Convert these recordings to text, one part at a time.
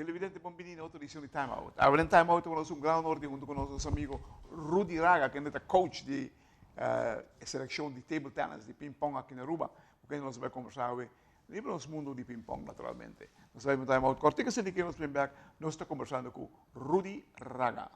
televidente bombini, otra edición de Time Out. Ahora en Time Out tenemos un gran honor junto con nuestros amigos Rudy Raga, que es el coach de selección de table tennis, de ping pong aquí en Aruba, porque nos va a conversar hoy sobre los mundos de ping pong, naturalmente. Nos vemos en Time Out. Cortica se que nos back, nos está conversando con Rudy Raga.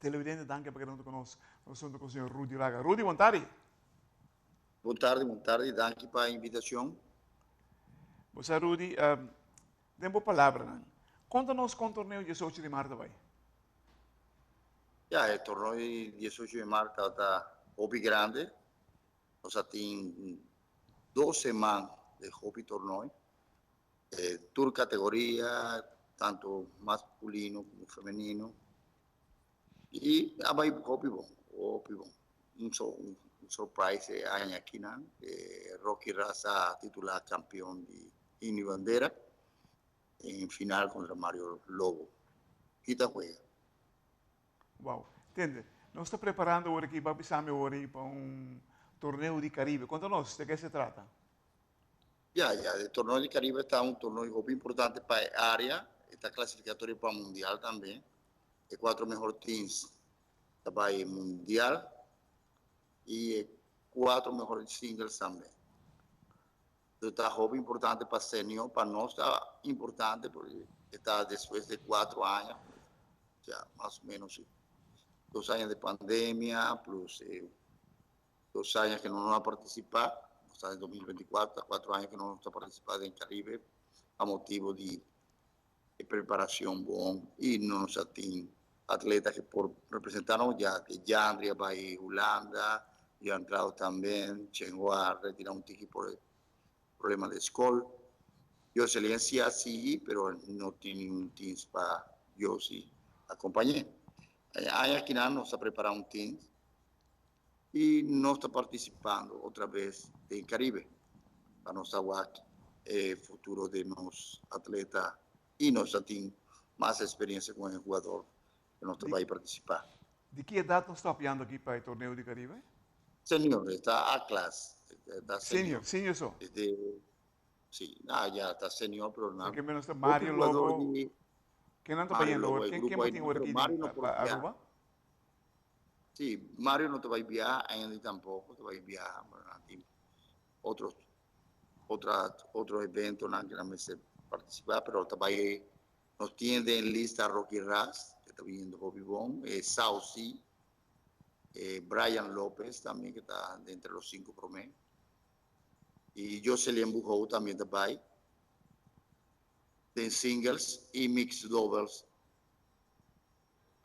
Televidente, danke per essere con noi. Sono con il signor Rudy Raga. Rudy, buon tardi. Boa tarde, danke para a invitação. Você, Rudy, tempo palavra. Conta-nos com o torneio 18 de março, vai. Ja, o torneio de 18 de março está hobby grande. Nós temos 2 semanas de hobby torneio. Toda categoria, tanto masculino como feminino. E vai hobby bom, hobby bom. Um surprise año aqui, né? Rocky Raza titular campeão de Ini Bandera em final contra Mario Lobo. Kita juega. Uau, entende? Nós estamos preparando agora aqui, para pisar para torneio de Caribe. Conta-nos, de que se trata? Ya, el torneo de Caribe está un torneo muy importante para la área, está clasificatorio para el mundial también. Los 4 mejores teams para el mundial y 4 mejores singles también. Entonces está muy importante para senior, para nosotros está importante porque está después de 4 años, ya más o menos 2 años de pandemia, plus 2 años que no nos va a participar. Está en 2024, 4 años que no está participando en Caribe a motivo de preparación buena y no nos tienen atletas que por representaron ya de Yandria, Bahía, Holanda, y han entrado también Chenhua, retirado un ticket por el problema de escuela. Yo excelencia sí, pero no tiene un team para yo sí acompañé. Hay aquí no se ha preparado un team y no está participando otra vez en Caribe para nuestra futuro de los atletas y nos tiene más experiencia con el jugador que nos va a participar. ¿De qué edad nos está apoyando aquí para el torneo de Caribe? Señor, está a clase. Senior eso. Sí, ya está senior, pero nada. ¿Qué menos está Mario Lobo? ¿Quién anda apoyando? ¿Quién tiene aquí para Aruba? Sí, Mario no te va a enviar, Andy tampoco te va a enviar, otros eventos que no me sé participar, pero también nos tiene en lista Rocky Raz, que está viendo Hobby Bon, Saucy, Brian López también, que está entre los 5 promedio, y Jocelyn Bujou también está ahí, de singles y mixed doubles.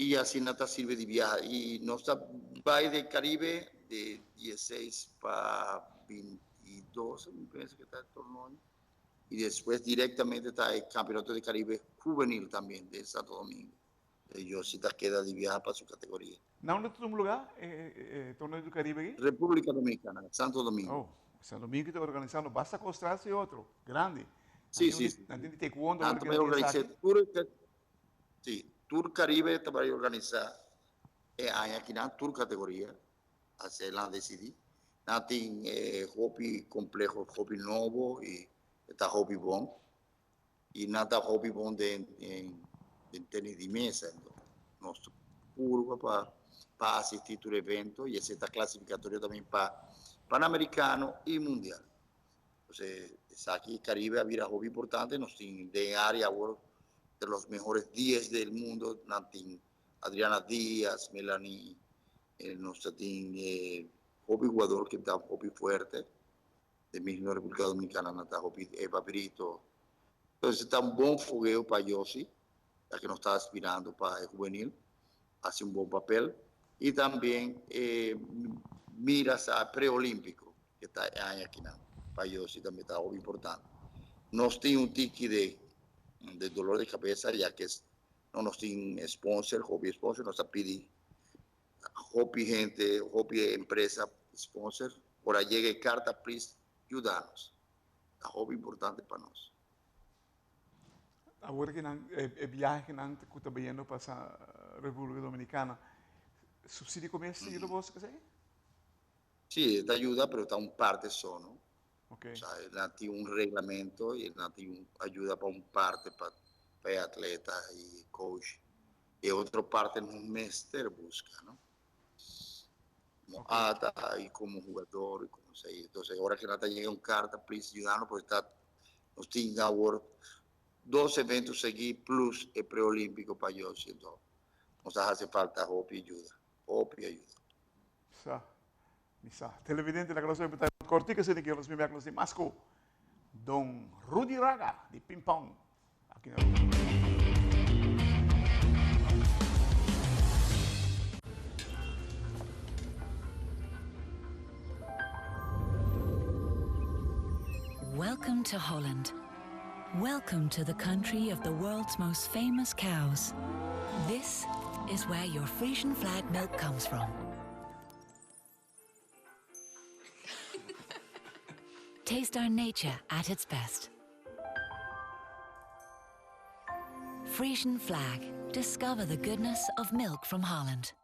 Y así Nata sirve de viaje. Y nos va de Caribe de 16 para 22, me parece que está el torneo. y después directamente está el Campeonato de Caribe Juvenil también de Santo Domingo. Yo sí te queda de viajar para su categoría. ¿No es un lugar, torneo del Caribe aquí? República Dominicana, Santo Domingo. Oh, Santo Domingo que está organizando, basta costrarse otro, grande. Sí, sí, sí. Nanti taekwondo, Nada, que também tiene organizei saque. Tour Caribe também organizar aqui na Tour categoria, a ser lá decidi. Nada tem hobby complexo, hobby novo e está hobby bom. E nada hobby bom de tênis de mesa. Então, nosso curva para assistir o evento e esse está classificatório também para Panamericano e Mundial. Entonces, aquí Caribe había hobby importante, nos tienen de área ahora de los mejores 10 del mundo, Natin, Adriana Díaz, Melanie, nos tienen hobby jugador que está hobby fuerte, de misma República Dominicana, está hobby Eva Brito. Entonces, está un buen fogueo para Yossi, ya que nos está aspirando para el juvenil, hace un buen papel. Y también miras a preolímpico, que está aquí, para Yossi también está hobby importante. Nos tiene un tiki de dolor de cabeza, ya que no nos tiene sponsor, hobby sponsor, nos pide hobby gente, hobby empresa sponsor, ahora llegue carta, please, ayudarnos. Es hobby importante para nosotros. Ahora que el viaje que nan que está viendo para a República Dominicana, subsidio comercio y lo vos que sé? Sí, te ayuda, pero está un parte solo. Okay. O sea, tiene un reglamento y tiene ayuda para un parte para atletas y coach. Y otra parte en un máster busca, ¿no? Como ata y como jugador y como se. Entonces, ahora que nada llega un carta, please, ayudarnos, porque nos tiene ahora 2 eventos seguidos plus el preolímpico para ellos. Entonces, nos hace falta hope y ayuda. Hope y ayuda. Misa. Televidente la clase de cortica se le quiero los miembros de Masco. Don Rudy Raga de Ping Pong. Aquí en Welcome to Holland. Welcome to the country of the world's most famous cows. This is where your Frisian flag milk comes from. Taste our nature at its best. Frisian flag. Discover the goodness of milk from Holland.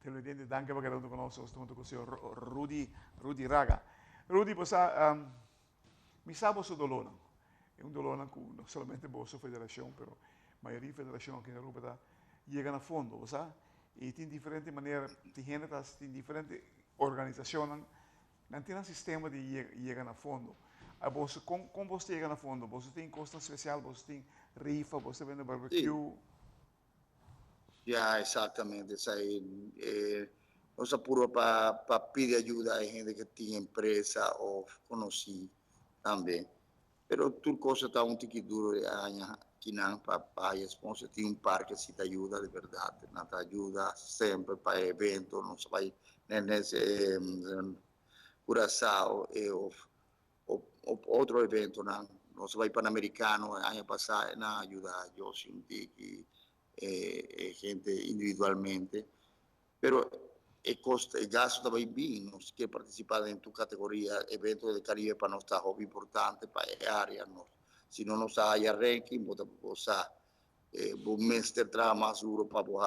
Televidente, danke per aver conosciuto questo consiglio Rudy Raga. Rudy, pues, mi sa su dolore. È un dolore che non solamente Bosso Federazione, però la mayoría de federaciones que en Europa llegan a fondo, ¿verdad? Y tienen diferentes maneras, tienen diferentes organizaciones, no tienen sistema de llegar a fondo. ¿Cómo vos llegan a fondo? ¿Vos tienen costa especial? ¿Vos tienen rifa? ¿Vos tienen barbecue? Sí. Ya, exactamente. No se apura para pedir ayuda a gente que tiene empresa o conocí también. Pero tu cosa está un tiquito duro de años. Para sponsor tiene un par que sí te ayuda de verdad, te ayuda siempre para eventos, no se va en ese Curazao o otro evento, no se va a ir Panamericano, el año pasado, ayuda yo sin tiki, gente individualmente, pero el gasto también bien, no sé qué participar en tu categoría, eventos de Caribe para nuestra hobby importante, para el área, no. Si no nos hay ranking, vos un mestre trabaja más duro para vos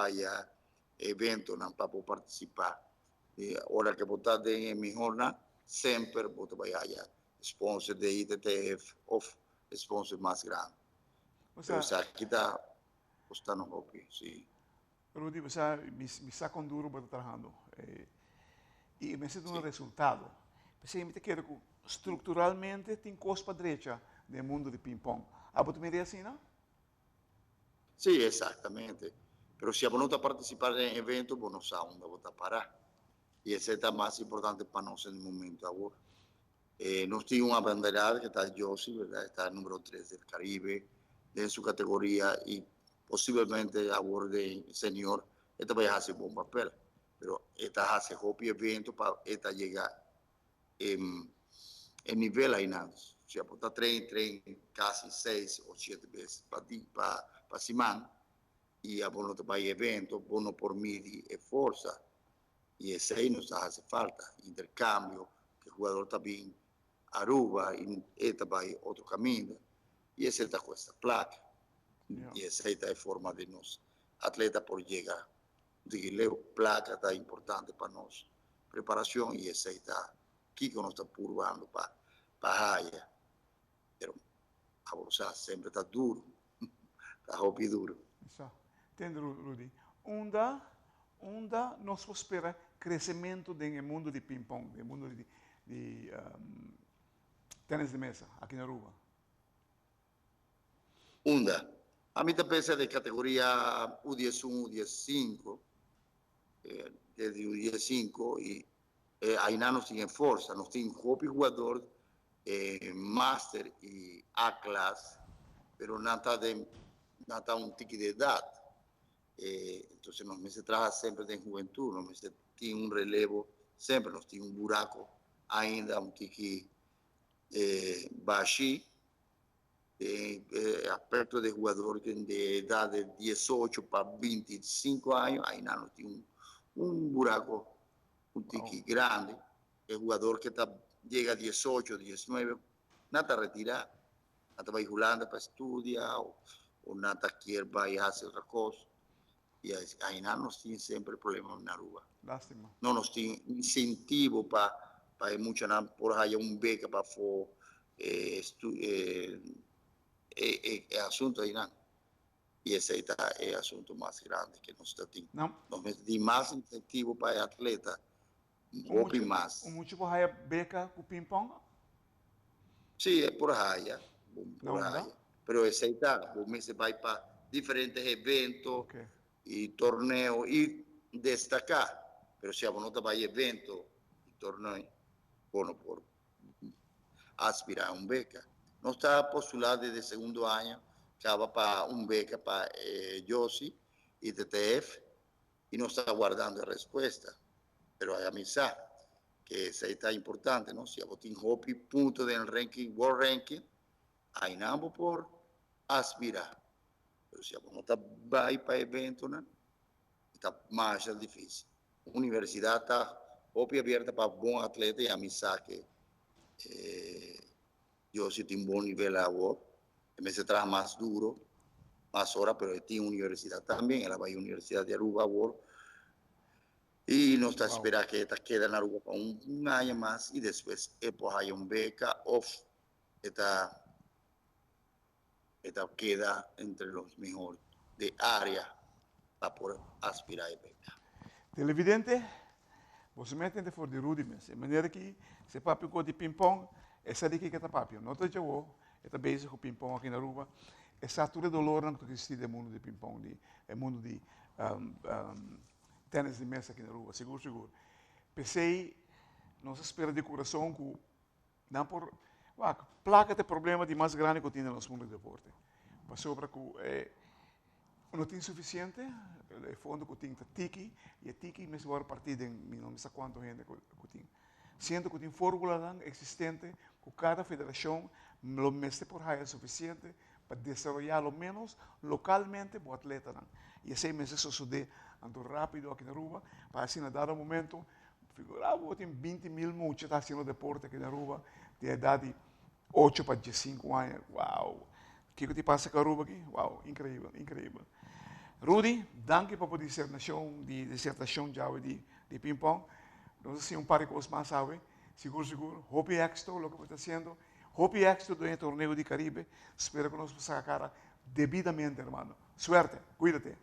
eventos, para vos participar. Ahora que vos estás en mi jornada, siempre vos te vayas sponsor de ITTF o sponsor más grande. O sea, aquí está costando hobby, sí. Rudy, o sea, me saco un duro para trabajando. Y me siento un resultado. Pensé, me quedo estructuralmente, tem cospa derecha del mundo de ping-pong. ¿Vos me dirías así, no? Sí, exactamente. Pero si vos no estás participando en eventos, vos no sabes dónde vos estás parar. Y ese está más importante para nosotros en el momento ahora. Nos tiene una banderada que está Yossi, ¿verdad? Está el número 3 del Caribe, en su categoría, y posiblemente ahora de señor, esta vaya a hacer buen papel. Pero esta hace hobby evento para esta llegar el nivel ahí nada. O sea, pues, está tren casi 6 o 7 veces para Simán. Y a bono para evento, bono por midi e forza. Y ese ahí nos hace falta. Intercambio, que el jugador también Aruba y esta va otro camino. Y ese está con esta placa. Yeah. Y esa está de forma de nos atletas por llegar. Digo, placa está importante para nos. Preparación y esa está aquí que nos está purvando para allá. Pero a bolsa siempre está duro. Está hobby duro. Isso. Entende, Rudy? Onda nós espera crescimento no mundo de ping-pong, no mundo de tênis de mesa aqui na Aruba. A mí te pesa de categoría U11, U15, desde U15 y ahí no nos tienen fuerza, nos tienen hobby jugador, máster y A-class, pero nada un tiki de edad. Entonces nos se trabaja siempre de juventud, nos tiene un relevo, siempre nos tiene un buraco, ainda un tiki baixi, aspecto de jugador de edad de 18 para 25 años, ahí no tiene un buraco, un tiki grande, el jugador que llega a 18, 19, nada retira, nada va a ir jugando para estudiar o nada quiere ir a hacer otra cosa. Y ahí no nos tiene siempre problemas en Aruba. Lástima. No nos tiene incentivo para mucho por allá un beca para asunto ahí no. Y ese es el asunto más grande que nos está teniendo. Não, Nos da más incentivo para el atleta, hobby más. Muito por aí beca com ping-pong? Sí, es por allá. Não dá? Pero ese está, se va para diferentes eventos. Okay. Y torneo y destacar, pero si a vos no te vas a evento y torneo, bueno, por aspirar a un beca. No está postulado desde segundo año, que va para un beca para Yossi y TTF y no está guardando respuesta. Pero hay amistad, que esa está importante, ¿no? Si a vos tienes hobby punto del ranking, World Ranking, hay nada por aspirar. Pero si a vos no te vas a ir para evento, ¿no? Está más difícil. Universidad está abierta para buen atleta y a mí saque. Yo sí tengo un buen nivel ahora. Me se trabaja más duro, más horas, pero tiene universidad también, en la Bahía Universidad de Aruba ahora. Y no está esperando que esta quede en Aruba para un año más y después pues hay un beca off. Esta queda entre los mejores de área para poder aspirar a beca. Televidente, você me entende for de Rudy, mas de maneira que se papi com de ping-pong, essa daqui que está papi. Não está jogando, está basic com ping-pong aqui na Aruba. Essa tudo dolor não que existe no mundo de ping-pong, no mundo de tênis de mesa aqui na Aruba, seguro. Pensei, nossa espera de coração que não por placa de problema de mais grande que tem no mundo do deporte. Passou para que não tem suficiente, o fundo que tem tiki, e a tiki me vai partir de não sei quanto gente que tem. Siento que tem fórmula existente, que cada federação lo mete por aí é suficiente para desenvolver lo menos localmente para o atleta. E esse mês sucede ando rápido aqui na Aruba, para assim, a dado momento, figurava tem 20 mil muchachos que estão fazendo deporte aqui na Aruba, de idade 8 para 15 anos. Uau! O que te passa com a Aruba aqui? Uau, incrível. Rudy, danke por dissertação de ping-pong. Não sei se par de coisas mais sabe. Seguro. Hopi éxito, lo que está haciendo. Hopi éxito do torneio de Caribe. Espero que nos sacara debidamente, hermano. Suerte, cuídate.